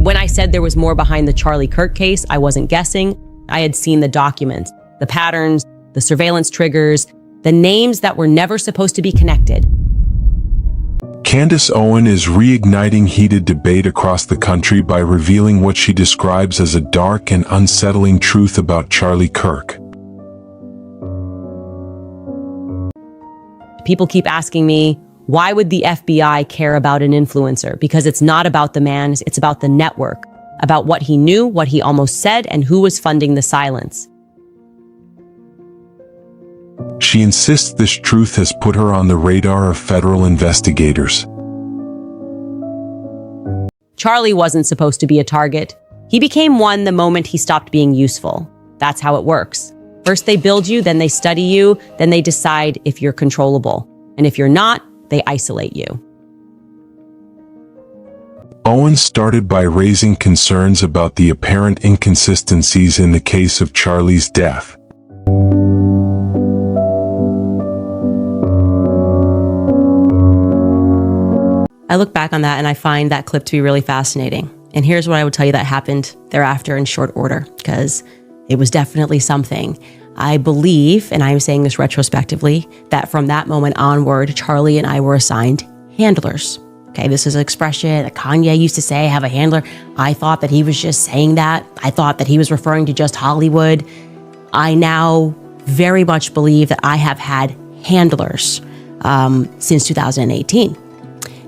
When I said there was more behind the Charlie Kirk case, I wasn't guessing. I had seen the documents, the patterns, the surveillance triggers, the names that were never supposed to be connected. Candace Owens is reigniting heated debate across the country by revealing what she describes as a dark and unsettling truth about Charlie Kirk. People keep asking me, why would the FBI care about an influencer? Because it's not about the man, it's about the network, about what he knew, what he almost said, and who was funding the silence. She insists this truth has put her on the radar of federal investigators. Charlie wasn't supposed to be a target. He became one the moment he stopped being useful. That's how it works. First they build you, then they study you, then they decide if you're controllable. And if you're not, they isolate you. Owens started by raising concerns about the apparent inconsistencies in the case of Charlie's death. I look back on that and I find that clip to be really fascinating. And here's what I would tell you that happened thereafter in short order, because it was definitely something. I believe, and I'm saying this retrospectively, that from that moment onward, Charlie and I were assigned handlers. Okay, this is an expression that Kanye used to say, have a handler. I thought that he was just saying that. I thought that he was referring to just Hollywood. I now very much believe that I have had handlers since 2018.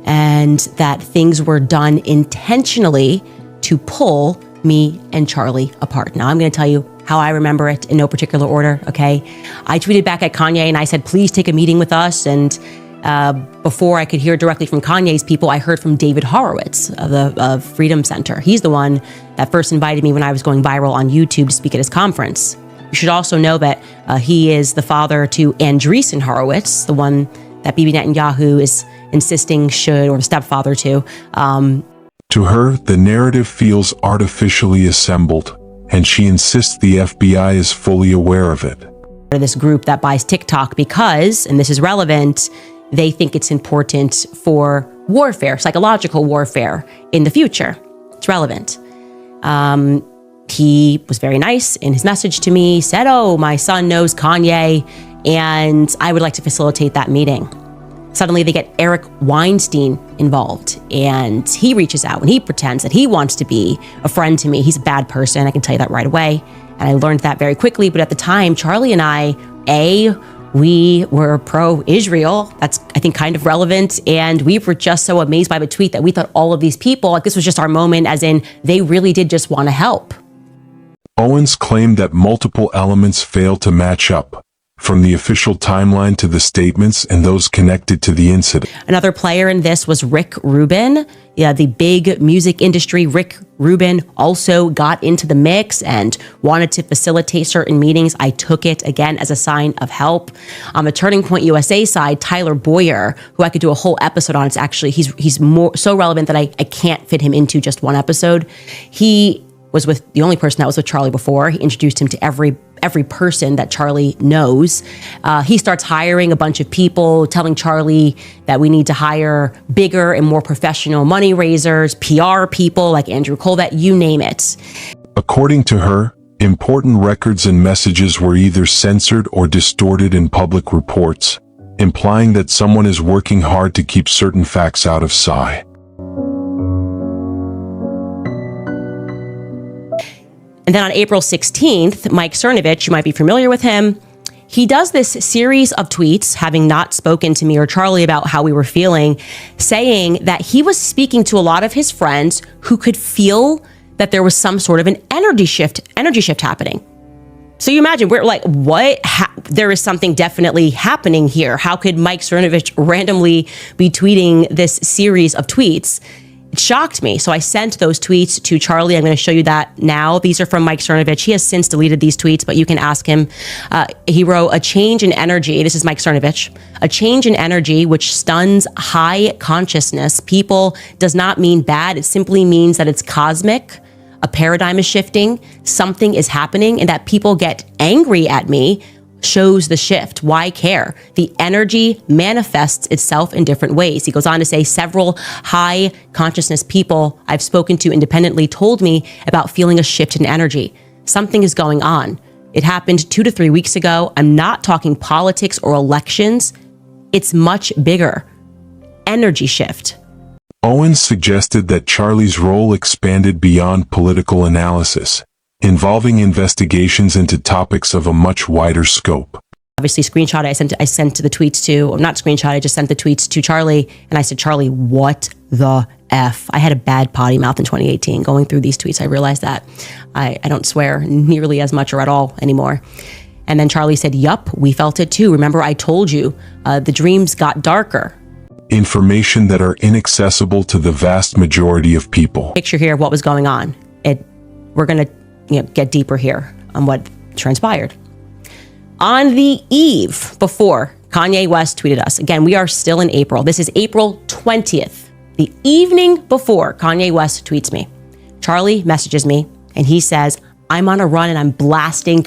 And that things were done intentionally to pull me and Charlie apart. Now, I'm going to tell you how I remember it in no particular order, okay? I tweeted back at Kanye and I said, please take a meeting with us. And before I could hear directly from Kanye's people, I heard from David Horowitz of the Freedom Center. He's the one that first invited me when I was going viral on YouTube to speak at his conference. You should also know that he is the father to Andreessen Horowitz, the one that Bibi Netanyahu is insisting should, or stepfather to. To her, the narrative feels artificially assembled, and she insists the FBI is fully aware of it. This group that buys TikTok because, and this is relevant, they think it's important for warfare, psychological warfare in the future. It's relevant. He was very nice in his message to me, said, oh, my son knows Kanye, and I would like to facilitate that meeting. Suddenly they get Eric Weinstein involved, and he reaches out and he pretends that he wants to be a friend to me. He's a bad person, I can tell you that right away. And I learned that very quickly, but at the time, Charlie and I, we were pro-Israel. That's, I think, kind of relevant. And we were just so amazed by the tweet that we thought all of these people, like this was just our moment, as in they really did just want to help. Owens claimed that multiple elements failed to match up, from the official timeline to the statements and those connected to the incident. Another player in this was Rick Rubin. Yeah, the big music industry. Rick Rubin also got into the mix and wanted to facilitate certain meetings. I took it, again, as a sign of help. On the Turning Point USA side, Tyler Boyer, who I could do a whole episode on, it's actually, he's more so relevant that I can't fit him into just one episode. He was with the only person that was with Charlie before. He introduced him to every person that Charlie knows. He starts hiring a bunch of people, telling Charlie that we need to hire bigger and more professional money raisers, PR people like Andrew Colvett, you name it. According to her, important records and messages were either censored or distorted in public reports, implying that someone is working hard to keep certain facts out of sight. And then on April 16th, Mike Cernovich, you might be familiar with him, he does this series of tweets, having not spoken to me or Charlie about how we were feeling, saying that he was speaking to a lot of his friends who could feel that there was some sort of an energy shift happening. So you imagine, we're like, what? There is something definitely happening here. How could Mike Cernovich randomly be tweeting this series of tweets? It shocked me. So I sent those tweets to Charlie. I'm going to show you that now. These are from Mike Cernovich. He has since deleted these tweets, but you can ask him. He wrote, a change in energy. This is Mike Cernovich. A change in energy which stuns high consciousness people does not mean bad. It simply means that it's cosmic. A paradigm is shifting. Something is happening, and that people get angry at me shows the shift. Why care? The energy manifests itself in different ways. He goes on to say, several high consciousness people I've spoken to independently told me about feeling a shift in energy. Something is going on. It happened 2 to 3 weeks ago. I'm not talking politics or elections. It's much bigger. Energy shift. Owens suggested that Charlie's role expanded beyond political analysis, involving investigations into topics of a much wider scope. Obviously, screenshot I sent the tweets to, or not screenshot, I just sent the tweets to Charlie, and I said, Charlie, what the F? I had a bad potty mouth in 2018. Going through these tweets, I realized that. I don't swear nearly as much or at all anymore. And then Charlie said, yup, we felt it too. Remember, I told you, the dreams got darker. Information that are inaccessible to the vast majority of people. Picture here of what was going on. We're going to get deeper here on what transpired. On the eve before Kanye West tweeted us, again, we are still in April. This is April 20th. The evening before Kanye West tweets me, Charlie messages me and he says, I'm on a run and I'm blasting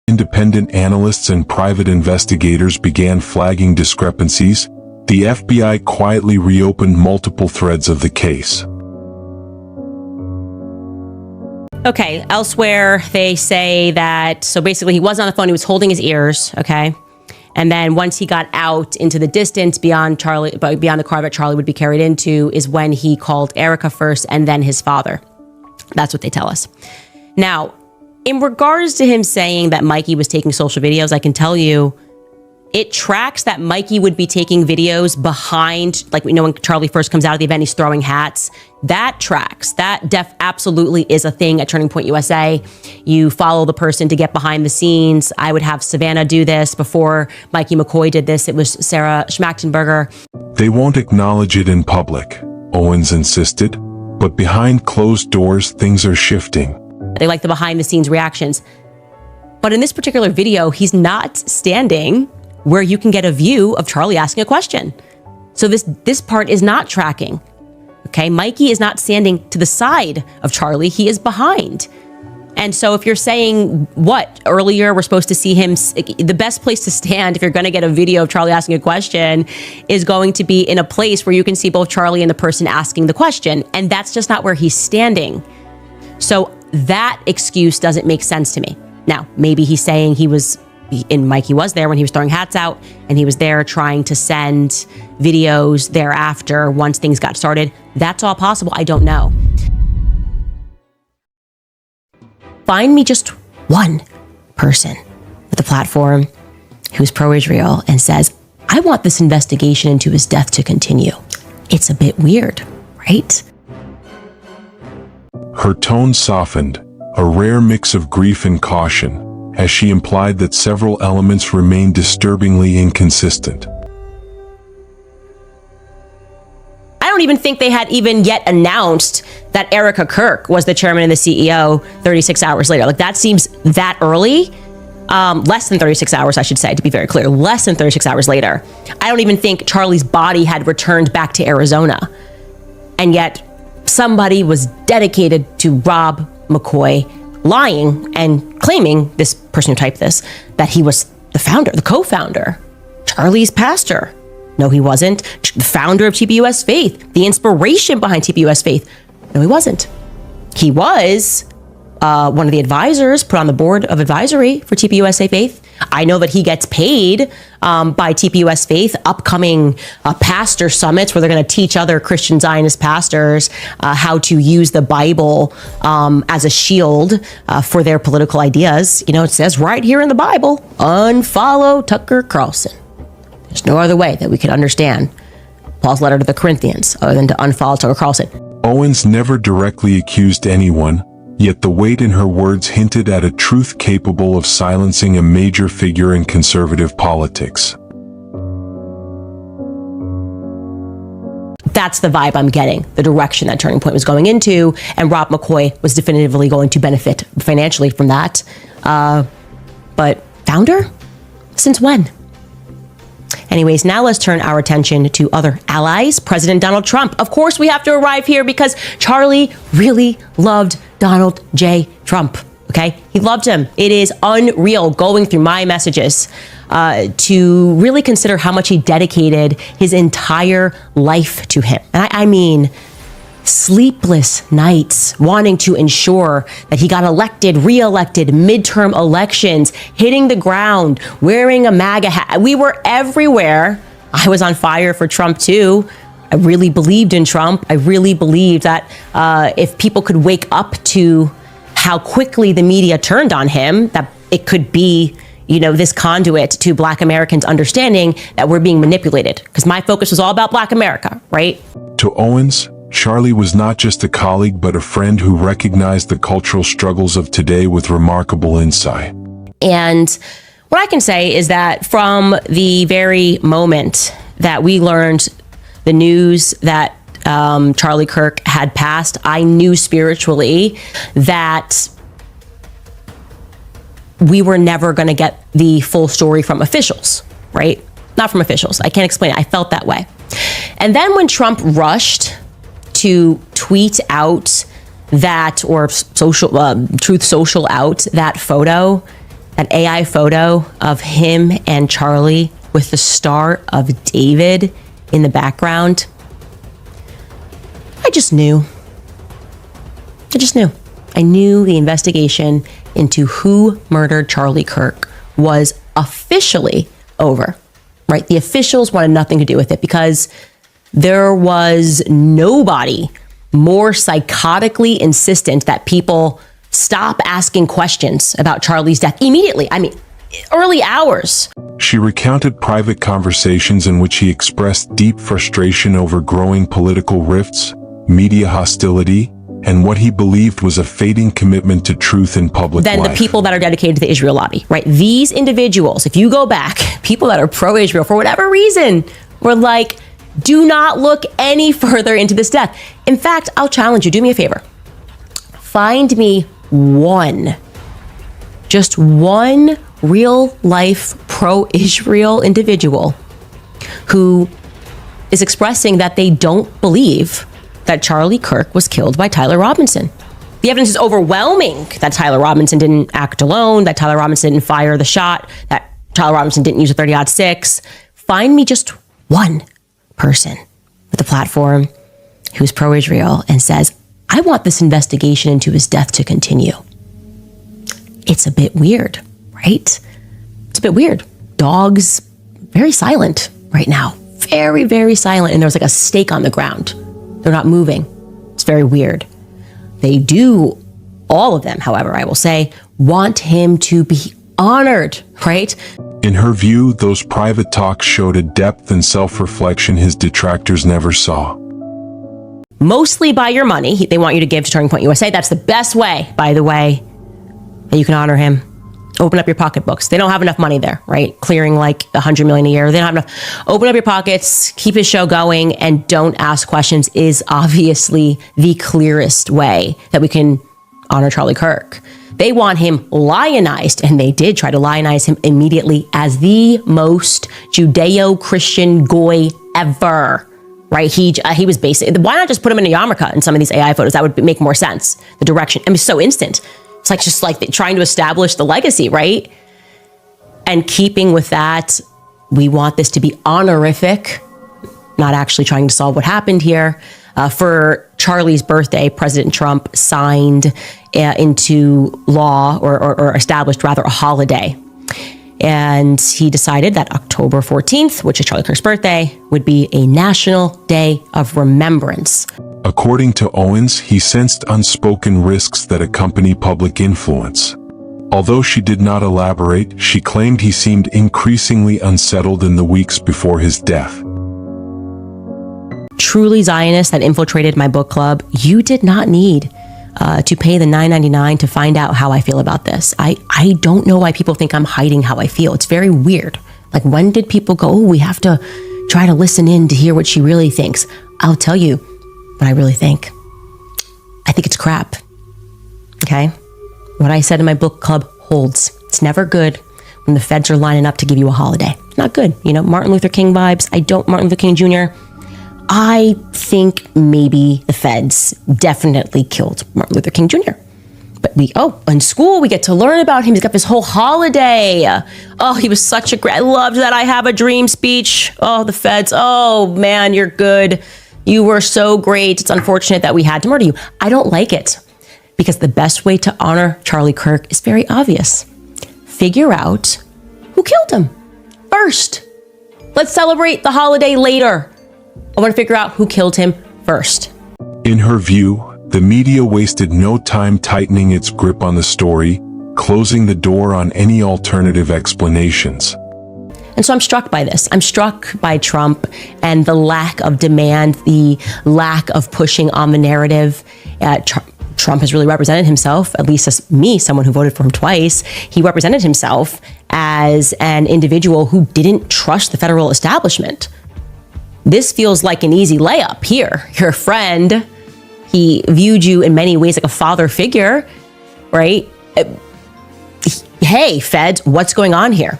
Independent analysts and private investigators began flagging discrepancies. The FBI quietly reopened multiple threads of the case. Okay, elsewhere, they say that, so basically he was on the phone, he was holding his ears, okay? And then once he got out into the distance beyond the car that Charlie would be carried into is when he called Erica first and then his father. That's what they tell us. Now, in regards to him saying that Mikey was taking social videos, I can tell you It tracks that Mikey would be taking videos behind, like we know when Charlie first comes out of the event, he's throwing hats. That tracks. That absolutely is a thing at Turning Point USA. You follow the person to get behind the scenes. I would have Savannah do this. Before Mikey McCoy did this, it was Sarah Schmachtenberger. They won't acknowledge it in public, Owens insisted, but behind closed doors, things are shifting. They like the behind the scenes reactions. But in this particular video, he's not standing where you can get a view of Charlie asking a question. So this part is not tracking. Okay, Mikey is not standing to the side of Charlie, he is behind. And so if you're saying what earlier, we're supposed to see him, the best place to stand if you're going to get a video of Charlie asking a question is going to be in a place where you can see both Charlie and the person asking the question. And that's just not where he's standing. So that excuse doesn't make sense to me. Now, maybe he's saying Mikey was there when he was throwing hats out, and he was there trying to send videos thereafter once things got started. That's all possible. I don't know. Find me just one person with a platform who's pro-Israel and says, I want this investigation into his death to continue. It's a bit weird, right? Her tone softened, a rare mix of grief and caution, as she implied that several elements remain disturbingly inconsistent. I don't even think they had even yet announced that Erica Kirk was the chairman and the CEO 36 hours later. Like, that seems that early. Less than 36 hours, I should say, to be very clear. Less than 36 hours later. I don't even think Charlie's body had returned back to Arizona. And yet, somebody was dedicated to Rob McCoy lying and claiming, this person who typed this, that he was the founder, the co-founder, Charlie's pastor. No, he wasn't. The founder of TPUS Faith, the inspiration behind TPUS Faith. No, he wasn't. He was one of the advisors put on the board of advisory for TPUSA Faith. I know that he gets paid by TPUS Faith, upcoming pastor summits where they're going to teach other Christian Zionist pastors how to use the Bible as a shield for their political ideas. You know, it says right here in the Bible, unfollow Tucker Carlson. There's no other way that we could understand Paul's letter to the Corinthians other than to unfollow Tucker Carlson. Owens never directly accused anyone, yet the weight in her words hinted at a truth capable of silencing a major figure in conservative politics. That's the vibe I'm getting, the direction that Turning Point was going into, and Rob McCoy was definitively going to benefit financially from that. But founder? Since when? Anyways, now let's turn our attention to other allies. President Donald Trump. Of course, we have to arrive here because Charlie really loved Donald J. Trump. Okay? He loved him. It is unreal going through my messages to really consider how much he dedicated his entire life to him. And I mean, sleepless nights wanting to ensure that he got elected, re-elected, midterm elections, hitting the ground, wearing a MAGA hat. We were everywhere. I was on fire for Trump too. I really believed in Trump. I really believed that if people could wake up to how quickly the media turned on him, that it could be, you know, this conduit to Black Americans understanding that we're being manipulated. Because my focus was all about Black America, right? To Owens, Charlie was not just a colleague but a friend who recognized the cultural struggles of today with remarkable insight. And what I can say is that from the very moment that we learned the news that Charlie Kirk had passed, I knew spiritually that we were never going to get the full story from officials, right? Not from officials. I can't explain it. I felt that way. And then when Trump rushed to tweet out that, or social Truth Social out that photo, that AI photo of him and Charlie with the Star of David in the background, I just knew. I knew the investigation into who murdered Charlie Kirk was officially over, right? The officials wanted nothing to do with it because there was nobody more psychotically insistent that people stop asking questions about Charlie's death immediately. I mean, early hours. She recounted private conversations in which he expressed deep frustration over growing political rifts, media hostility, and what he believed was a fading commitment to truth in public life. Then the people that are dedicated to the Israel lobby, right? These individuals, if you go back, people that are pro-Israel for whatever reason, were like, do not look any further into this death. In fact, I'll challenge you, do me a favor. Find me just one real life pro-Israel individual who is expressing that they don't believe that Charlie Kirk was killed by Tyler Robinson. The evidence is overwhelming that Tyler Robinson didn't act alone, that Tyler Robinson didn't fire the shot, that Tyler Robinson didn't use a 30-06. Find me just one person with a platform who's pro-Israel and says, I want this investigation into his death to continue. It's a bit weird, right? It's a bit weird. Dogs, very silent right now. Very, very silent. And there's like a stake on the ground. They're not moving. It's very weird. They do, all of them, however, I will say, want him to be honored, right? In her view, those private talks showed a depth and self-reflection his detractors never saw. Mostly by your money. They want you to give to Turning Point USA. That's the best way, by the way, that you can honor him. Open up your pocketbooks. They don't have enough money there, right? Clearing like $100 million a year. They don't have enough. Open up your pockets, keep his show going, and don't ask questions is obviously the clearest way that we can honor Charlie Kirk. They want him lionized, and they did try to lionize him immediately as the most Judeo-Christian goy ever, right? He was basically, why not just put him in a yarmulke in some of these AI photos? That would make more sense. The direction, I mean, so instant. It's like just like trying to establish the legacy, right? And keeping with that, we want this to be honorific, not actually trying to solve what happened here. For Charlie's birthday, President Trump signed into law or established rather a holiday. And he decided that October 14th, which is Charlie Kirk's birthday, would be a national day of remembrance. According to Owens, he sensed unspoken risks that accompany public influence. Although she did not elaborate, she claimed he seemed increasingly unsettled in the weeks before his death. Truly Zionists that infiltrated my book club, you did not need to pay the $9.99 to find out how I feel about this. I don't know why people think I'm hiding how I feel. It's very weird. Like, when did people go, oh, we have to try to listen in to hear what she really thinks? I'll tell you what I really think. I think it's crap. Okay? What I said in my book club holds. It's never good when the feds are lining up to give you a holiday. It's not good. You know, Martin Luther King vibes. Martin Luther King Jr. I think maybe the feds definitely killed Martin Luther King Jr. But in school, we get to learn about him. He's got this whole holiday. Oh, he was such a great, I loved that I have a dream speech. Oh, the feds. Oh, man, you're good. You were so great. It's unfortunate that we had to murder you. I don't like it because the best way to honor Charlie Kirk is very obvious. Figure out who killed him first. Let's celebrate the holiday later. I want to figure out who killed him first. In her view, the media wasted no time tightening its grip on the story, closing the door on any alternative explanations. And so I'm struck by this. I'm struck by Trump and the lack of demand, the lack of pushing on the narrative. Trump has really represented himself, at least as me, someone who voted for him twice. He represented himself as an individual who didn't trust the federal establishment. This feels like an easy layup here. Your friend, he viewed you in many ways like a father figure, right? Hey, feds, what's going on here?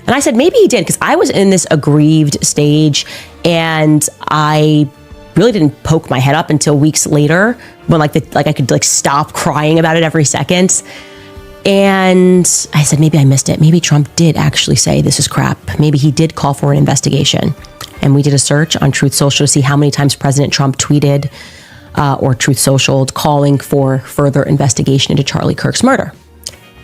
And I said, maybe he did, because I was in this aggrieved stage and I really didn't poke my head up until weeks later when I could stop crying about it every second. And I said, maybe I missed it. Maybe Trump did actually say this is crap. Maybe he did call for an investigation. And we did a search on Truth Social to see how many times President Trump tweeted or Truth Socialed calling for further investigation into Charlie Kirk's murder.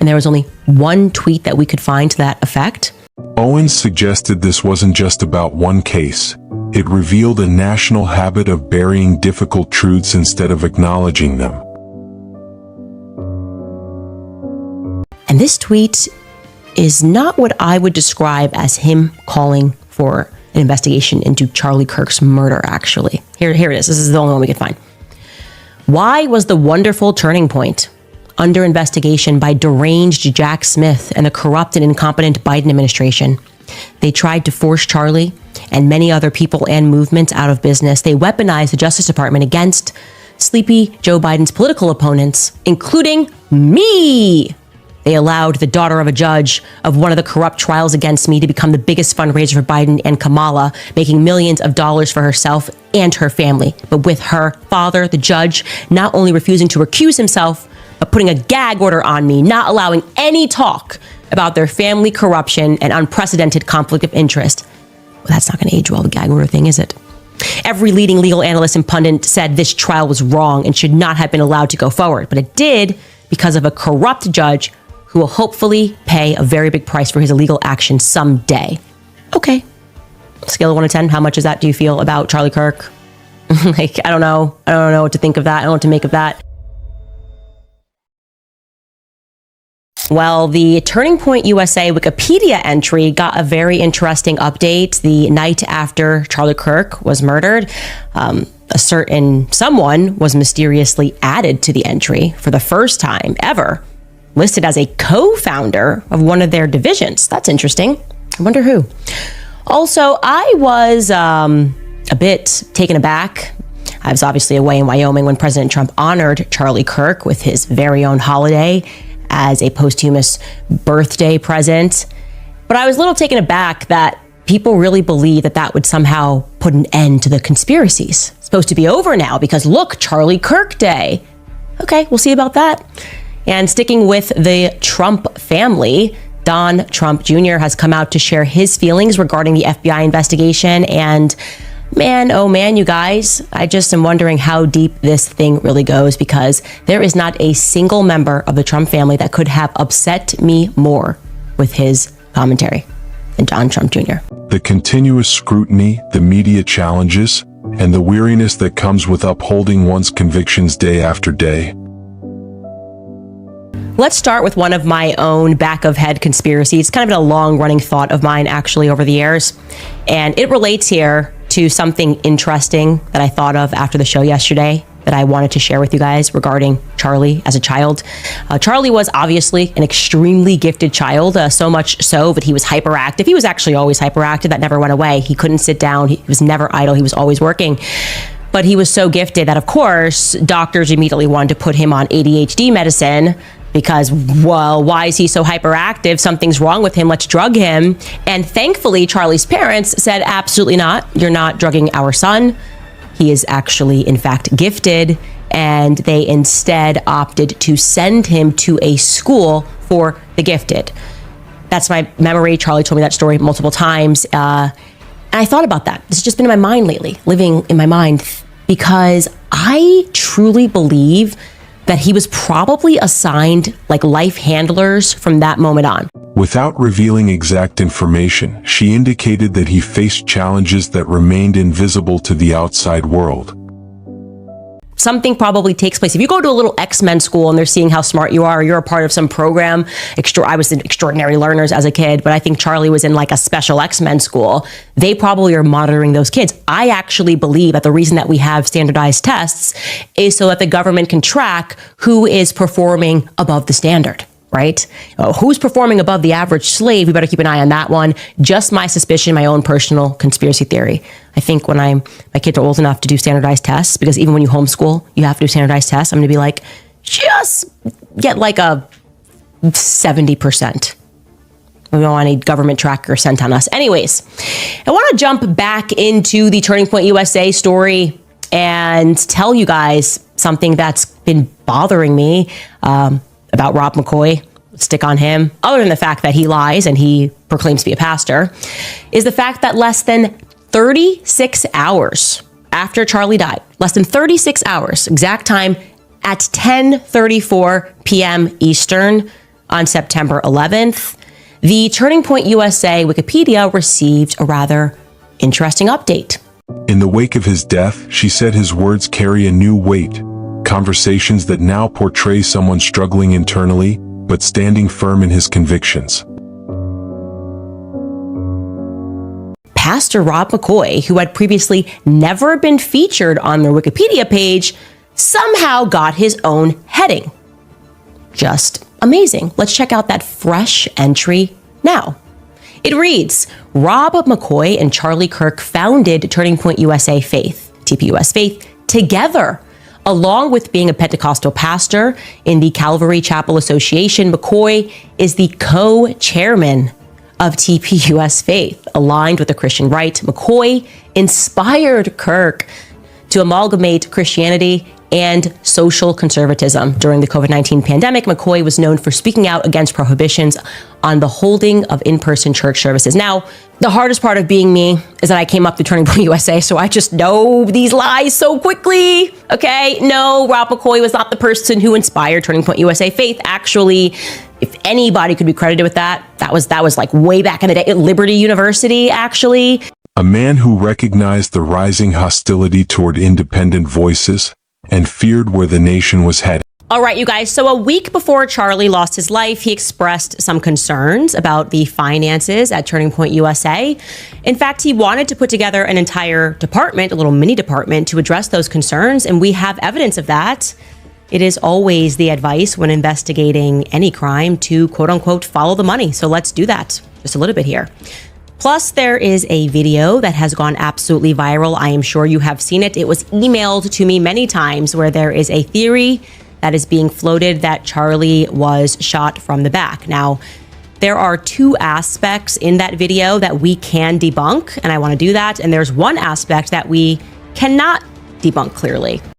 And there was only one tweet that we could find to that effect. Owens suggested this wasn't just about one case. It revealed a national habit of burying difficult truths instead of acknowledging them. And this tweet is not what I would describe as him calling for an investigation into Charlie Kirk's murder, actually. Here it is. This is the only one we could find. Why was the wonderful turning point under investigation by deranged Jack Smith and the corrupt and incompetent Biden administration? They tried to force Charlie and many other people and movements out of business. They weaponized the Justice Department against sleepy Joe Biden's political opponents, including me. They allowed the daughter of a judge of one of the corrupt trials against me to become the biggest fundraiser for Biden and Kamala, making millions of dollars for herself and her family. But with her father, the judge, not only refusing to recuse himself, but putting a gag order on me, not allowing any talk about their family corruption and unprecedented conflict of interest. Well, that's not going to age well, the gag order thing, is it? Every leading legal analyst and pundit said this trial was wrong and should not have been allowed to go forward. But it did because of a corrupt judge who will hopefully pay a very big price for his illegal action someday. Okay. Scale of 1 to 10, how much is that do you feel about Charlie Kirk? I don't know. I don't know what to think of that. I don't know what to make of that. Well, the Turning Point USA Wikipedia entry got a very interesting update the night after Charlie Kirk was murdered. A certain someone was mysteriously added to the entry for the first time ever, listed as a co-founder of one of their divisions. That's interesting. I wonder who. Also, I was a bit taken aback. I was obviously away in Wyoming when President Trump honored Charlie Kirk with his very own holiday as a posthumous birthday present. But I was a little taken aback that people really believe that that would somehow put an end to the conspiracies. It's supposed to be over now because look, Charlie Kirk Day. Okay, we'll see about that. And sticking with the Trump family, Don Trump Jr. has come out to share his feelings regarding the FBI investigation. And man, oh man, you guys, I just am wondering how deep this thing really goes because there is not a single member of the Trump family that could have upset me more with his commentary than Don Trump Jr. The continuous scrutiny, the media challenges, and the weariness that comes with upholding one's convictions day after day. Let's start with one of my own back of head conspiracies. It's kind of been a long running thought of mine actually over the years. And it relates here to something interesting that I thought of after the show yesterday that I wanted to share with you guys regarding Charlie as a child. Charlie was obviously an extremely gifted child, so much so that he was hyperactive. He was actually always hyperactive. That never went away. He couldn't sit down. He was never idle. He was always working. But he was so gifted that, of course, doctors immediately wanted to put him on ADHD medicine because, well, why is he so hyperactive? Something's wrong with him. Let's drug him. And thankfully, Charlie's parents said, absolutely not. You're not drugging our son. He is actually, in fact, gifted. And they instead opted to send him to a school for the gifted. That's my memory. Charlie told me that story multiple times. And I thought about that. It's just been in my mind lately, living in my mind, because I truly believe that he was probably assigned like life handlers from that moment on. Without revealing exact information, she indicated that he faced challenges that remained invisible to the outside world. Something probably takes place. If you go to a little X-Men school and they're seeing how smart you are, or you're a part of some program. I was in Extraordinary Learners as a kid, but I think Charlie was in like a special X-Men school. They probably are monitoring those kids. I actually believe that the reason that we have standardized tests is so that the government can track who is performing above the standard. Right? Who's performing above the average slave? We better keep an eye on that one. Just my suspicion, my own personal conspiracy theory. I think when my kids are old enough to do standardized tests, because even when you homeschool, you have to do standardized tests. I'm going to be like, just get like a 70%. We don't want any government tracker sent on us. Anyways, I want to jump back into the Turning Point USA story and tell you guys something that's been bothering me, about Rob McCoy. Stick on him, other than the fact that he lies and he proclaims to be a pastor, is the fact that less than 36 hours after Charlie died, less than 36 hours, exact time at 10:34 p.m. Eastern on September 11th, the Turning Point USA Wikipedia received a rather interesting update. In the wake of his death, she said his words carry a new weight. Conversations that now portray someone struggling internally, but standing firm in his convictions. Pastor Rob McCoy, who had previously never been featured on their Wikipedia page, somehow got his own heading. Just amazing. Let's check out that fresh entry now. It reads, Rob McCoy and Charlie Kirk founded Turning Point USA Faith, TPUS Faith, together. Along with being a Pentecostal pastor in the Calvary Chapel Association, McCoy is the co-chairman of TPUS Faith. Aligned with the Christian right, McCoy inspired Kirk to amalgamate Christianity and social conservatism. During the COVID-19 pandemic, McCoy was known for speaking out against prohibitions on the holding of in-person church services. Now, the hardest part of being me is that I came up through Turning Point USA, so I just know these lies so quickly, okay? No, Rob McCoy was not the person who inspired Turning Point USA Faith. Actually, if anybody could be credited with that was like way back in the day at Liberty University, actually. A man who recognized the rising hostility toward independent voices and feared where the nation was headed. All right, you guys. So a week before Charlie lost his life, he expressed some concerns about the finances at Turning Point USA. In fact, he wanted to put together an entire department, a little mini department, to address those concerns, and we have evidence of that. It is always the advice when investigating any crime to, quote unquote, follow the money. So let's do that just a little bit here. Plus, there is a video that has gone absolutely viral. I am sure you have seen it. It was emailed to me many times where there is a theory that is being floated that Charlie was shot from the back. Now, there are two aspects in that video that we can debunk, and I want to do that. And there's one aspect that we cannot debunk clearly.